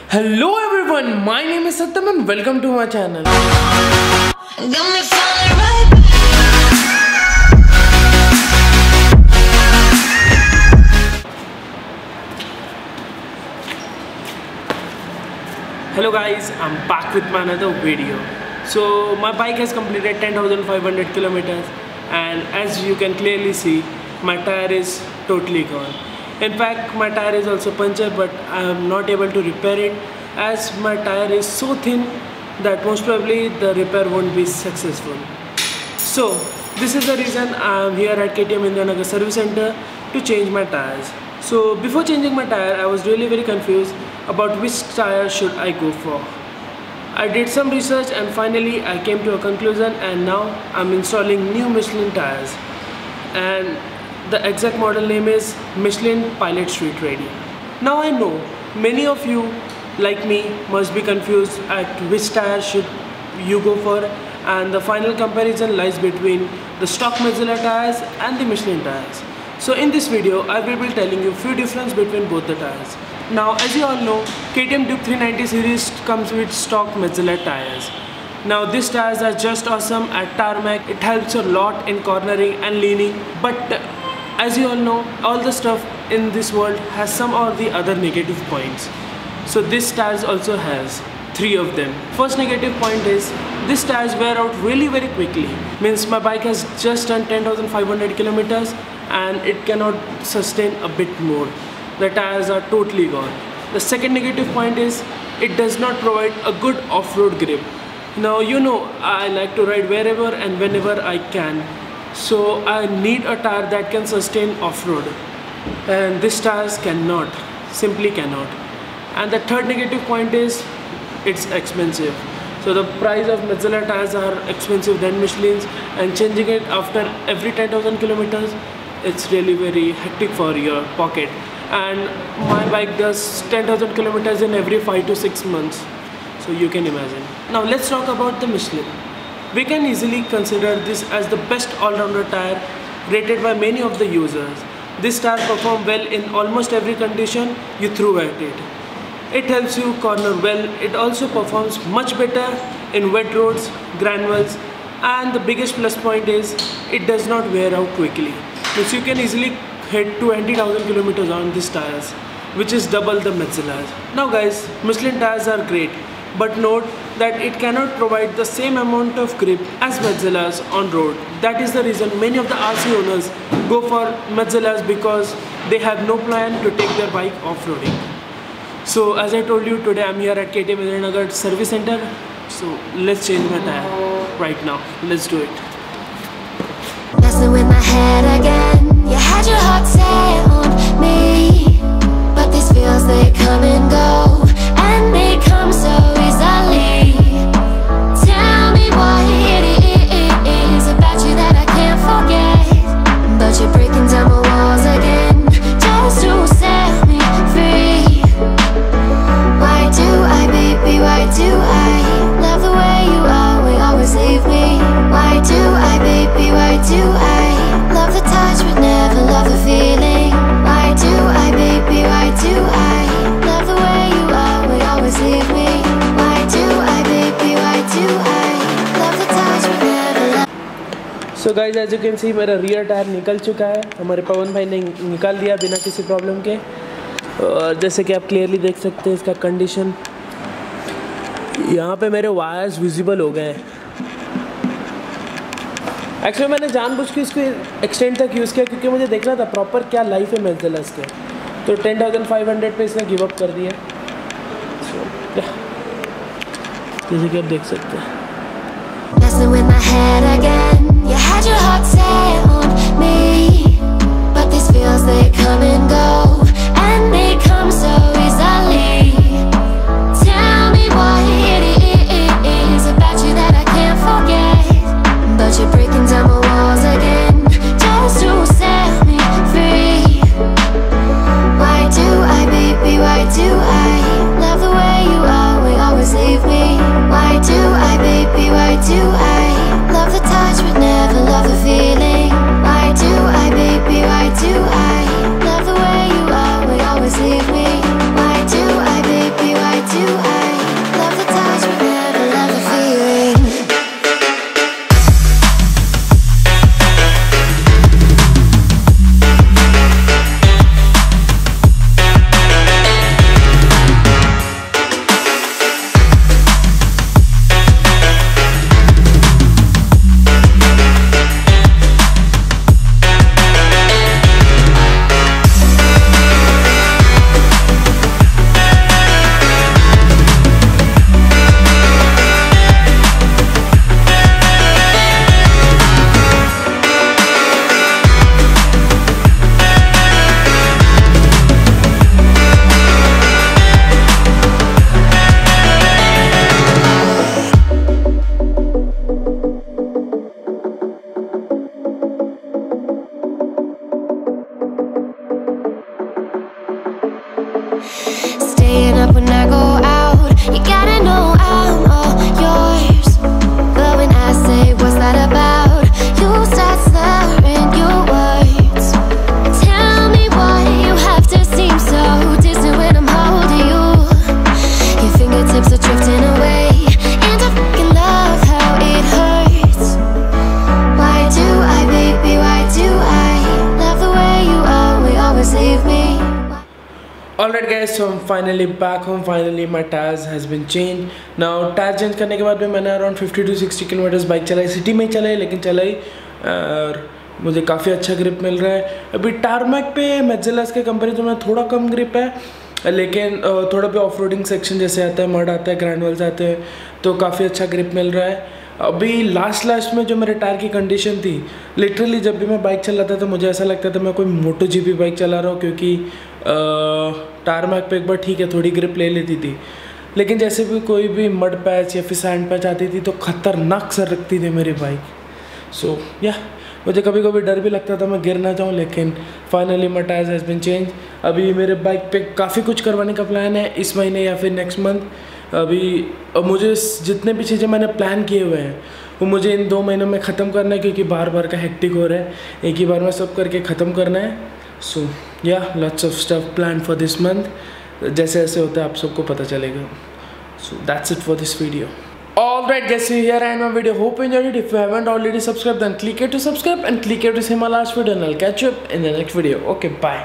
Hello everyone, my name is Satyam and welcome to my channel. Hello guys, I'm back with my another video. So my bike has completed 10,500 kilometers and as you can clearly see, my tire is totally gone. In fact, my tire is also punctured, but I am not able to repair it as my tire is so thin that most probably the repair won't be successful. So this is the reason I am here at KTM Indianagar service center to change my tires. So before changing my tire, I was really very confused about which tire should I go for. I did some research and finally I came to a conclusion, and now I'm installing new Michelin tires, and the exact model name is Michelin Pilot Street Ready. Now I know many of you like me must be confused at which tire should you go for, and the final comparison lies between the stock Michelin tires and the Michelin tires. So in this video I will be telling you few difference between both the tires. Now as you all know, KTM Duke 390 series comes with stock Michelin tires. Now these tires are just awesome at tarmac. It helps a lot in cornering and leaning, but as you all know, all the stuff in this world has some or the other negative points. So this tires also has 3 of them. First negative point is this tires wear out really very quickly. Means my bike has just done 10,500 kilometers and it cannot sustain a bit more. The tires are totally gone. The second negative point is it does not provide a good off-road grip. Now you know I like to ride wherever and whenever I can. So I need a tire that can sustain off-road, and this tires cannot, simply cannot. And the third negative point is it's expensive. So the price of Michelin tires are expensive than Michelin's, and changing it after every 10,000 kilometers, it's really very hectic for your pocket. And my bike does 10,000 kilometers in every 5 to 6 months, so you can imagine. Now let's talk about the Michelin. We can easily consider this as the best all-rounder tire rated by many of the users. This tire performs well in almost every condition you throw at it. It helps you corner well. It also performs much better in wet roads, granules, and the biggest plus point is it does not wear out quickly. So you can easily hit 20,000 kilometers on these tires, which is double the Michelin's. Now guys, Michelin tires are great, but note that it cannot provide the same amount of grip as Michelin's on road. That is the reason many of the RC owners go for Michelin's, because they have no plan to take their bike off-roading. So as I told you, today I'm here at KTM Indianagar service center. So let's change my tire right now. Let's do it. Messing with my head again. You had your heart set on me, but these feels, they come and go, and they come so easily. Tell me what it is about you that I can't forget, but you're breaking down my walls again just to set me free. Why do I, baby, why do I love the way you are, we always leave me? Why do I, baby, why do I love the touch but never love the feeling? Why do I, baby, why do I love the way you are, we always leave me? Why do I, baby, why do I love the touch but never love? So guys, as you can see, मेरा rear tyre निकल चुका है. हमारे पवन भाई ने निकाल दिया बिना किसी प्रॉब्लम के. और जैसे कि आप क्लियरली देख सकते हैं इसका कंडीशन. यहाँ पे मेरे वायर्स विजिबल हो गए हैं. एक्चुअली मैंने जानबूझ के इसको एक्सटेंड तक यूज़ किया क्योंकि मुझे देखना था प्रॉपर क्या लाइफ है Michelin's के. तो 10,500 पे इसने गिव अप कर दिया. जैसे कि आप देख सकते हैं. Messing with my head again. You had your heart set on me, but these feels, they come and go, and they come so easily. Tell me what it is about you that I can't forget, but you're breaking down my walls again just to set me free. Why do I, baby, why do I love the way you are, we always leave me? Why do I, baby, why do I love the touch but never love the feeling? Why do I, baby, why do I love the way you are, we always leave me? finally back home. Finally my tires has been changed. Now tyre change करने के बाद भी मैंने around 50 to 60 kilometres bike चलाई, city में चलाई, लेकिन चलाई और मुझे काफ़ी अच्छा ग्रिप मिल रहा है। अभी टारमैक पे मैक्सिलर्स के कंपेरिजन में थोड़ा कम ग्रिप है, लेकिन थोड़ा पे ऑफ रोडिंग सेक्शन जैसे आता है, मड आता है, ग्रैनुअल्स आते हैं, तो काफ़ी अच्छा ग्रिप मिल रहा है। अभी लास्ट में जो मेरे टायर की कंडीशन थी, लिटरली जब भी मैं बाइक चलाता था मुझे ऐसा लगता था मैं कोई मोटो जीपी बाइक चला रहा हूँ, क्योंकि टारमैक पे एक बार ठीक है थोड़ी ग्रिप ले लेती थी, लेकिन जैसे भी कोई भी मड पैच या फिर सैंड पैच आती थी तो ख़तरनाक सर रखती थी मेरी बाइक। सो या मुझे कभी कभी डर भी लगता था मैं गिर ना जाऊँ, लेकिन finally my tyres has been change. अभी मेरे बाइक पे काफ़ी कुछ करवाने का प्लान है इस महीने या फिर नेक्स्ट मंथ। अभी मुझे जितने भी चीज़ें मैंने प्लान किए हुए हैं वो मुझे इन 2 महीनों में ख़त्म करना है, क्योंकि बार का हेक्टिक हो रहा है, एक ही बार में सब करके ख़त्म करना है। सो या lots of stuff plan for this month, जैसे ऐसे होता है आप सबको पता चलेगा। So that's it for this video. Alright guys, so here I end my video. Hope you enjoyed it. If you haven't already subscribed, then click here to subscribe and click here to see my last video, and I'll catch you up in the next video. Okay, bye.